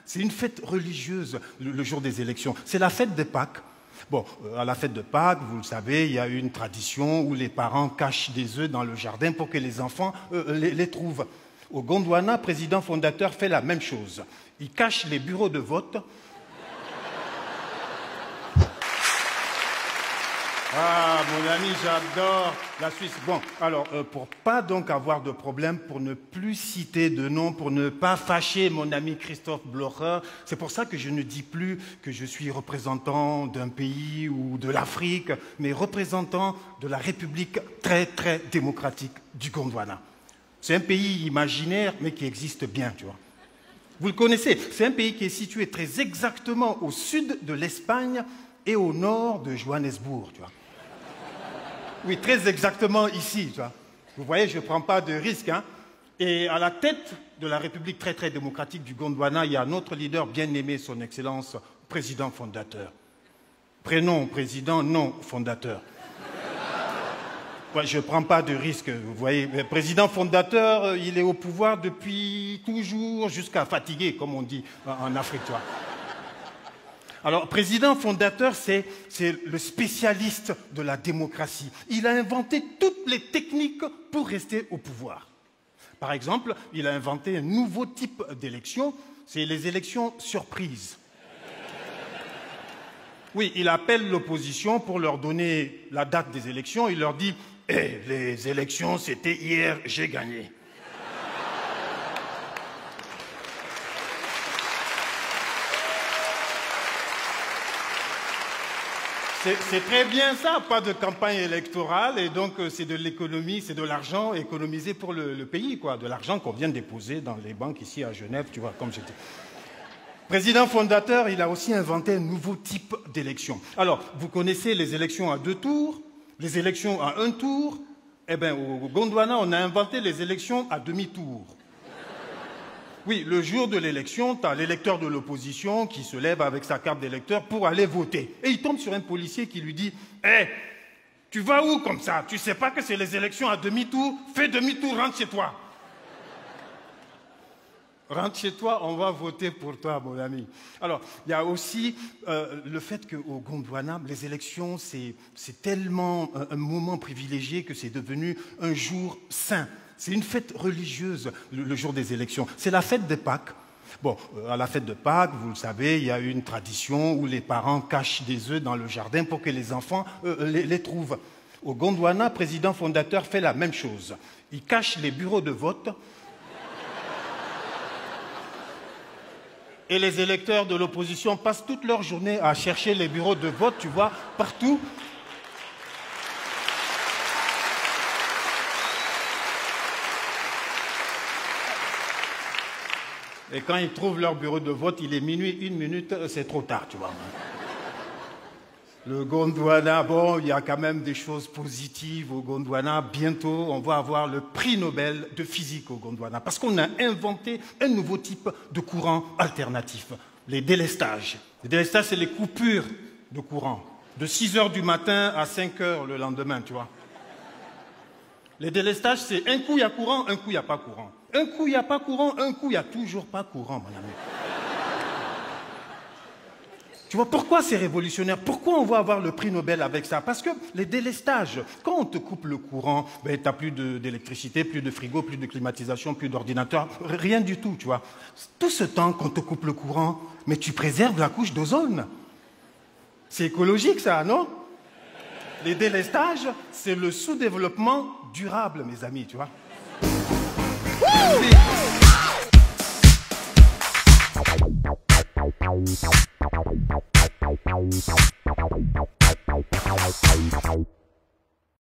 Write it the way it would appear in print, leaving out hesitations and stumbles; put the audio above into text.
C'est une fête religieuse, le jour des élections. C'est la fête de Pâques. Bon, à la fête de Pâques, vous le savez, il y a une tradition où les parents cachent des œufs dans le jardin pour que les enfants les trouvent. Au Gondwana, président fondateur fait la même chose. Il cache les bureaux de vote. Ah, mon ami, j'adore la Suisse. Bon, alors, pour pas donc avoir de problème, pour ne plus citer de nom, pour ne pas fâcher mon ami Christophe Blocher, c'est pour ça que je ne dis plus que je suis représentant d'un pays ou de l'Afrique, mais représentant de la République très, très démocratique du Gondwana. C'est un pays imaginaire, mais qui existe bien, tu vois. Vous le connaissez, c'est un pays qui est situé très exactement au sud de l'Espagne et au nord de Johannesburg, tu vois. Oui, très exactement ici, tu vois. Vous voyez, je ne prends pas de risque, hein. Et à la tête de la République très, très démocratique du Gondwana, il y a notre leader bien aimé, son Excellence, président fondateur. Prénom, président, nom, fondateur. Ouais, je ne prends pas de risque, vous voyez. Le président fondateur, il est au pouvoir depuis toujours, jusqu'à fatiguer, comme on dit en Afrique, tu vois. Alors, président fondateur, c'est le spécialiste de la démocratie. Il a inventé toutes les techniques pour rester au pouvoir. Par exemple, il a inventé un nouveau type d'élection, c'est les élections surprises. Oui, il appelle l'opposition pour leur donner la date des élections. Il leur dit « Eh, les élections, c'était hier, j'ai gagné ». C'est très bien ça, pas de campagne électorale, et donc c'est de l'économie, c'est de l'argent économisé pour le pays, quoi, de l'argent qu'on vient déposer dans les banques ici à Genève, tu vois, comme j'étais. Président fondateur, il a aussi inventé un nouveau type d'élection. Alors, vous connaissez les élections à 2 tours, les élections à 1 tour. Eh bien, au Gondwana, on a inventé les élections à demi-tour. Oui, le jour de l'élection, tu as l'électeur de l'opposition qui se lève avec sa carte d'électeur pour aller voter. Et il tombe sur un policier qui lui dit « Hé, tu vas où comme ça? Tu sais pas que c'est les élections à demi-tour? Fais demi-tour, rentre chez toi. » Rentre chez toi, on va voter pour toi, mon ami. Alors, il y a aussi le fait qu'au Gondwana, les élections, c'est tellement un moment privilégié que c'est devenu un jour saint. C'est une fête religieuse, le jour des élections. C'est la fête de Pâques. Bon, à la fête de Pâques, vous le savez, il y a une tradition où les parents cachent des œufs dans le jardin pour que les enfants les trouvent. Au Gondwana, président fondateur fait la même chose. Il cache les bureaux de vote. Et les électeurs de l'opposition passent toute leur journée à chercher les bureaux de vote, tu vois, partout. Et quand ils trouvent leur bureau de vote, il est minuit, 1 minute, c'est trop tard, tu vois. Le Gondwana, bon, il y a quand même des choses positives au Gondwana. Bientôt, on va avoir le prix Nobel de physique au Gondwana. Parce qu'on a inventé un nouveau type de courant alternatif, les délestages. Les délestages, c'est les coupures de courant. De 6 h du matin à 5 h le lendemain, tu vois. Les délestages, c'est un coup il y a courant, un coup il n'y a pas courant. Un coup il n'y a pas courant, un coup il n'y a toujours pas courant, mon ami. Tu vois, pourquoi c'est révolutionnaire? Pourquoi on va avoir le prix Nobel avec ça? Parce que les délestages, quand on te coupe le courant, ben, tu n'as plus d'électricité, plus de frigo, plus de climatisation, plus d'ordinateur, rien du tout, tu vois. Tout ce temps qu'on te coupe le courant, mais tu préserves la couche d'ozone. C'est écologique ça, non? Les délestages, c'est le sous-développement durable, mes amis, tu vois. Oui.